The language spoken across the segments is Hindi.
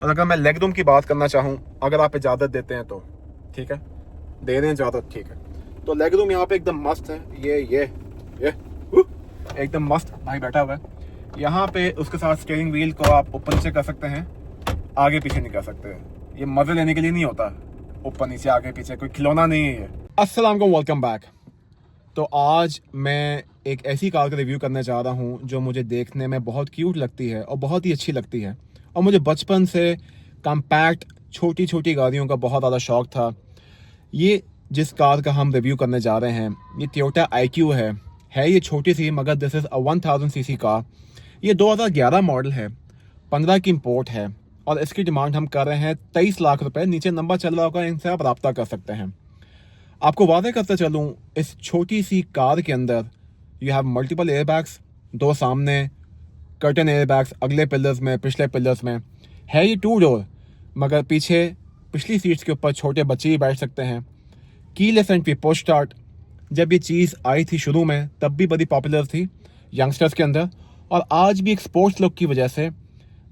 और अगर मैं लेग रूम की बात करना चाहूँ, अगर आप इजाज़त देते हैं तो ठीक है, दे रहे हैं इजाज़त, ठीक है। तो लेग रूम यहाँ पे एकदम मस्त है। ये एकदम मस्त भाई बैठा हुआ है यहाँ पे। उसके साथ स्टीयरिंग व्हील को आप ऊपर नीचे कर सकते हैं, आगे पीछे नहीं कर सकते। ये मजे लेने के लिए नहीं होता, ऊपर नीचे आगे पीछे कोई खिलौना नहीं है ये। अस्सलाम वालेकुम, वेलकम बैक। तो आज मैं एक ऐसी कार का रिव्यू करने जा रहा हूँ जो मुझे देखने में बहुत क्यूट लगती है और बहुत ही अच्छी लगती है। और मुझे बचपन से कॉम्पैक्ट छोटी छोटी गाड़ियों का बहुत ज़्यादा शौक था। ये जिस कार का हम रिव्यू करने जा रहे हैं, ये टोयोटा IQ है ये छोटी सी, मगर this is a 1000 CC car. ये 2011 मॉडल है, 15 की इम्पोर्ट है और इसकी डिमांड हम कर रहे हैं 23 लाख रुपए। नीचे नंबर चल रहा होगा, इनसे आप रब्ता कर सकते हैं। आपको वादे करते चलूँ, इस छोटी सी कार के अंदर you have multiple air bags, 2 सामने, कर्टन एयर बैग्स अगले पिलर्स में, पिछले पिलर्स में। है ये 2 डोर, मगर पीछे पिछली सीट्स के ऊपर छोटे बच्चे ही बैठ सकते हैं। Keyless entry, push start. जब ये चीज़ आई थी शुरू में तब भी बड़ी पॉपुलर थी यंगस्टर्स के अंदर, और आज भी एक स्पोर्ट्स लुक की वजह से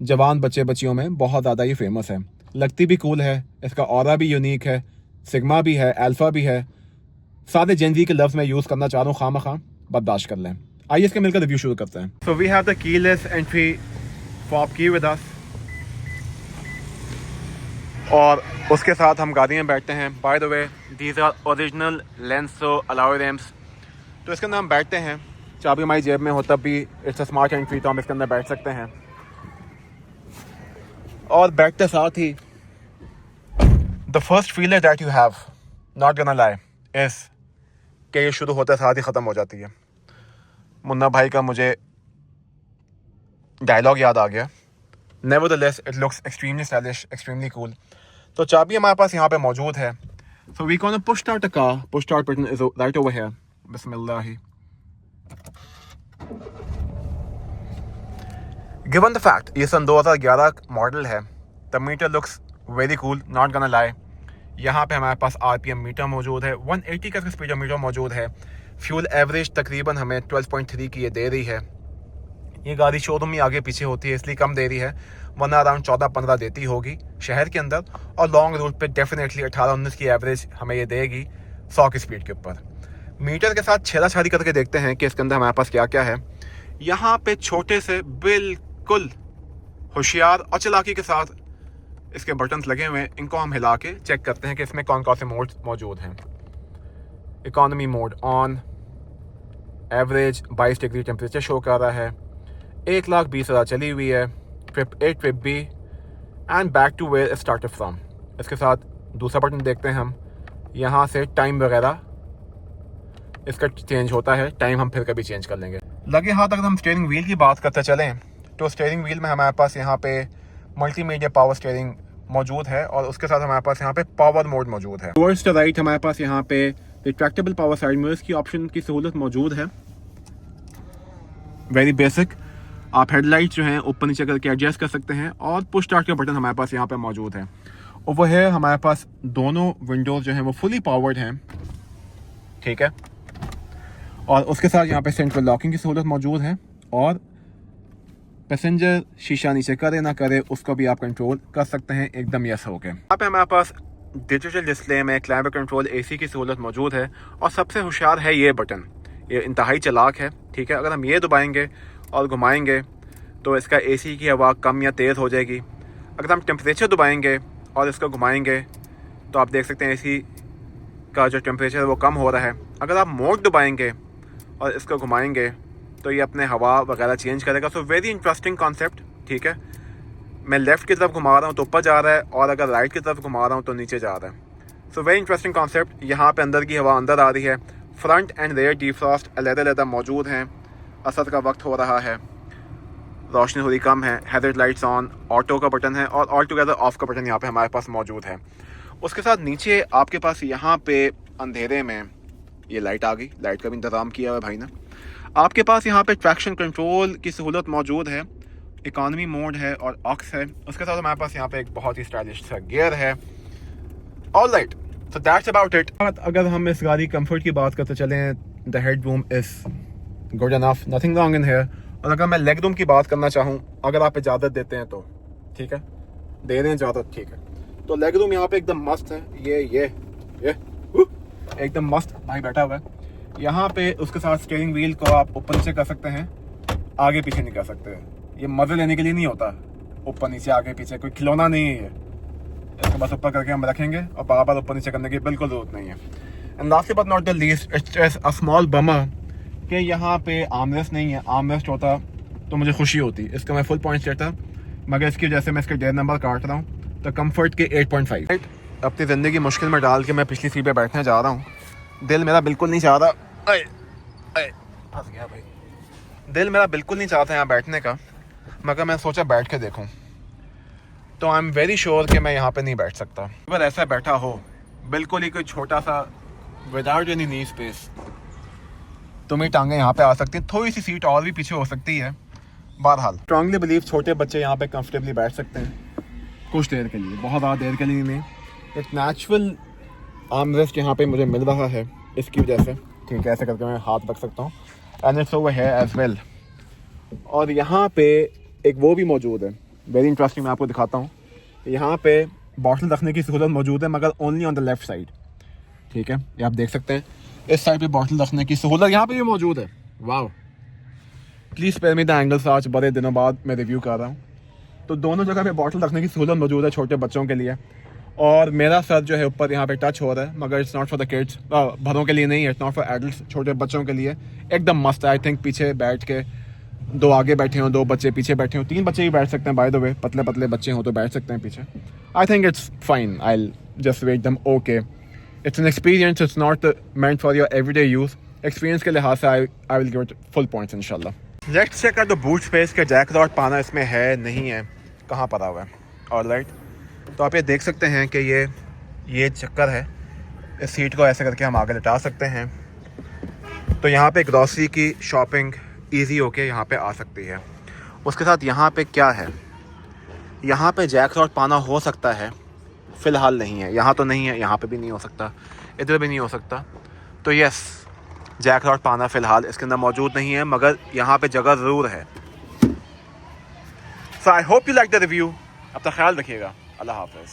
जवान बच्चे बच्चियों में बहुत ज़्यादा ये फेमस है। लगती भी कूल है, इसका ऑरा भी यूनिक है, सिग्मा भी है, अल्फा भी है। सारे जेनजी के लफ्ज़ मैं यूज़ करना चाह रहा हूँ, खामा खां बर्दाश्त कर लें। आइए इसके मिलकर रिव्यू शुरू करते हैं। So we have the keyless entry fob key with अस, और उसके साथ हम गाड़ी में बैठते हैं। By the way, these are original Lenso alloy rims. तो इसके अंदर हम बैठते हैं, चाबी हमारी जेब में हो तब भी इट्स अ स्मार्ट एंट्री, तो हम इसके अंदर बैठ सकते हैं। और बैठते साथ ही the first feeler that you have, not gonna lie, is कि ये शुरू होते साथ ही ख़त्म हो जाती है। मुन्ना भाई का मुझे डायलॉग याद आ गया, nevertheless it looks extremely stylish, extremely cool. तो चाबी हमारे पास यहाँ पे मौजूद है। So we gonna push start a car, push start button is right over here. बिस्मिल्लाह। गिवन द फैक्ट ये सन 2011 मॉडल है, the meter looks very cool, not gonna lie. यहाँ पे हमारे पास RPM मीटर मौजूद है, 180 का स्पीडोमीटर मौजूद है। फ्यूल एवरेज तकरीबन हमें 12.3 की ये दे रही है। ये गाड़ी शोरूम में आगे पीछे होती है इसलिए कम दे रही है, वरना अराउंड 14-15 देती होगी शहर के अंदर। और लॉन्ग रूट पे डेफिनेटली 18-19 की एवरेज हमें ये देगी 100 की स्पीड के ऊपर। मीटर के साथ छेड़ाछाड़ी करके देखते हैं कि इसके अंदर हमारे पास क्या क्या है। यहाँ पे छोटे से बिल्कुल होशियार और चालाकी के साथ इसके बटन्स लगे हुए हैं, इनको हम हिला के चेक करते हैं कि इसमें कौन कौन से मोड मौजूद हैं। Economy mode on, average 22 degree temperature show कर रहा है, 1,20,000 चली हुई है, trip A trip B, and back to where started from. इसके साथ दूसरा बटन देखते हैं हम, यहाँ से टाइम वगैरह इसका चेंज होता है, टाइम हम फिर कभी चेंज कर लेंगे। लगे हाथ अगर हम स्टीयरिंग व्हील की बात करते चलें, तो स्टीयरिंग व्हील में हमारे पास यहाँ पे मल्टीमीडिया पावर स्टीयरिंग मौजूद है, और उसके साथ हमारे पास यहाँ पे पावर मोड मौजूद है। टुवर्ड्स द राइट हमारे पास यहाँ पे रिट्रैक्टेबल पावर साइड मिरर्स की ऑप्शन की सहूलत मौजूद है, वेरी बेसिक। आप हेडलाइट जो हैं ऊपर नीचे करके एडजस्ट कर सकते हैं, और पुश स्टार्ट का बटन हमारे पास यहाँ पे मौजूद है। और वो है हमारे पास दोनों विंडोज जो हैं वो फुली पावर्ड हैं, ठीक है। और उसके साथ यहाँ पे सेंट्रल लॉकिंग की सहूलत मौजूद है, और पैसेंजर शीशा नीचे करे ना करे उसको भी आप कंट्रोल कर सकते हैं एकदम यस हो के। यहाँ पे हमारे पास डिजिटल डिस्प्ले में क्लाइमेट कंट्रोल AC की सहूलत मौजूद है, और सबसे होशियार है ये बटन, ये इंतहाई चालाक है, ठीक है। अगर हम ये दबाएंगे और घुमाएंगे तो इसका AC की हवा कम या तेज़ हो जाएगी। अगर हम टेम्परेचर दबाएंगे और इसको घुमाएंगे तो आप देख सकते हैं AC का जो टेम्परेचर है वो कम हो रहा है। अगर आप मोड दबाएंगे और इसको घुमाएंगे तो ये अपने हवा वगैरह चेंज करेगा। सो वेरी इंटरेस्टिंग कॉन्सेप्ट, ठीक है। मैं लेफ़्ट की तरफ घुमा रहा हूँ तो ऊपर जा रहा है, और अगर राइट की तरफ घुमा रहा हूँ तो नीचे जा रहा है। So very interesting concept. यहाँ पे अंदर की हवा अंदर आ रही है। फ्रंट एंड रेयर डिफ्रॉस्ट अलग-अलग मौजूद हैं। असर का वक्त हो रहा है, रोशनी थोड़ी कम है, हैज़र्ड लाइट्स ऑन, ऑटो का बटन है, और ऑल टुगेदर ऑफ का बटन यहाँ पे हमारे पास मौजूद है। उसके साथ नीचे आपके पास यहाँ पे अंधेरे में ये लाइट आ गई, लाइट का भी इंतज़ाम किया हुआ भाई ने। आपके पास यहाँ पे ट्रैक्शन कंट्रोल की सहूलत मौजूद है, इकॉनमी मोड है और ऑक्स है। उसके साथ हमारे पास यहाँ पे एक बहुत ही स्टाइलिश सा गियर है। All right, so that's about it. अगर हम इस गाड़ी कंफर्ट की बात करते चलें, the head room is good enough, nothing wrong in here. और अगर मैं लेग रूम की बात करना चाहूँ, अगर आप इजाज़त देते हैं तो ठीक है, दे रहे हैं ज़्यादा, ठीक है। तो लेग रूम यहाँ पे एकदम मस्त है। ये एकदम मस्त भाई बैठा हुआ है यहाँ पे। उसके साथ स्टीयरिंग व्हील को आप ऊपर नीचे कर सकते हैं, आगे पीछे नहीं कर सकते। ये मज़े लेने के लिए नहीं होता, ऊपर नीचे आगे पीछे कोई खिलौना नहीं है ये। इसको बस ऊपर करके हम रखेंगे और बार बार ऊपर नीचे करने की बिल्कुल ज़रूरत नहीं है। And last but not the least, it's a small bummer कि यहाँ पे आर्मरेस्ट नहीं है। आर्मरेस्ट होता तो मुझे खुशी होती, इसका मैं फुल पॉइंट्स लेता, मगर इसकी वजह से मैं इसके 1.5 नंबर काट रहा हूँ। तो कंफर्ट के 8.5। अपनी ज़िंदगी मुश्किल में डाल के मैं पिछली सीट पे बैठने जा रहा हूँ। दिल मेरा बिल्कुल नहीं चाह रहा, फंस गया भाई। दिल मेरा बिल्कुल नहीं चाहता यहाँ बैठने का, मगर मैं सोचा बैठ के देखूँ। तो आई एम वेरी श्योर कि मैं यहाँ पे नहीं बैठ सकता। अगर ऐसा बैठा हो बिल्कुल ही कोई छोटा सा विदाउट एनी नी स्पेस, तो मेरी टांगें यहाँ पे आ सकती हैं। थोड़ी सी सीट और भी पीछे हो सकती है। बहरहाल स्ट्रांगली बिलीव छोटे बच्चे यहाँ पे कंफर्टेबली बैठ सकते हैं कुछ देर के लिए, बहुत ज़्यादा देर के लिए नहीं। एक नेचुरल आर्मरेस्ट यहाँ पे मुझे मिल रहा है इसकी वजह से, ठीक है। ऐसे करके मैं हाथ रख सकता हूँ and it's over here as well. और यहाँ पे एक वो भी मौजूद है, वेरी इंटरेस्टिंग, मैं आपको दिखाता हूँ। यहाँ पे बॉटल रखने की सहूलत मौजूद है, मगर only on the left side, ठीक है। ये आप देख सकते हैं, इस साइड पे बॉटल रखने की सहूलत यहाँ पे भी मौजूद है। वाह, please spare me the angles, आज बड़े दिनों बाद मैं रिव्यू कर रहा हूँ। तो दोनों जगह पे बॉटल रखने की सहूलत मौजूद है छोटे बच्चों के लिए। और मेरा सर जो है ऊपर यहाँ पे टच हो रहा है, मगर it's not for the kids, बड़ों के लिए नहीं है, इट्स नॉट फॉर एडल्ट्स, छोटे बच्चों के लिए एकदम मस्त है। आई थिंक पीछे बैठ के 2 आगे बैठे हों, 2 बच्चे पीछे बैठे हों, 3 बच्चे भी बैठ सकते हैं। बाय द वे पतले पतले बच्चे हों तो बैठ सकते हैं पीछे। I think it's fine, I will just rate them okay. It's an experience, it's not meant for your everyday use. Experience के लिहाज से I will give it full points इंशाल्लाह। Let's check out the boot space के जैक रॉड पाना इसमें है नहीं है, कहाँ पड़ा हुआ है। ऑलराइट, तो आप ये देख सकते हैं कि ये चक्कर है, इस सीट को ऐसे करके हम आगे लटा सकते हैं। तो यहाँ पे ग्रॉसरी की शॉपिंग ईजी होके यहाँ पे आ सकती है। उसके साथ यहाँ पे क्या है, यहाँ पे जैक रॉड पाना हो सकता है, फ़िलहाल नहीं है। यहाँ तो नहीं है, यहाँ पे भी नहीं हो सकता, इधर भी नहीं हो सकता। तो यस, जैक रॉड पाना फ़िलहाल इसके अंदर मौजूद नहीं है, मगर यहाँ पे जगह ज़रूर है। So I hope you like the review. अपना ख्याल रखिएगा। अल्लाह हाफ़िज़।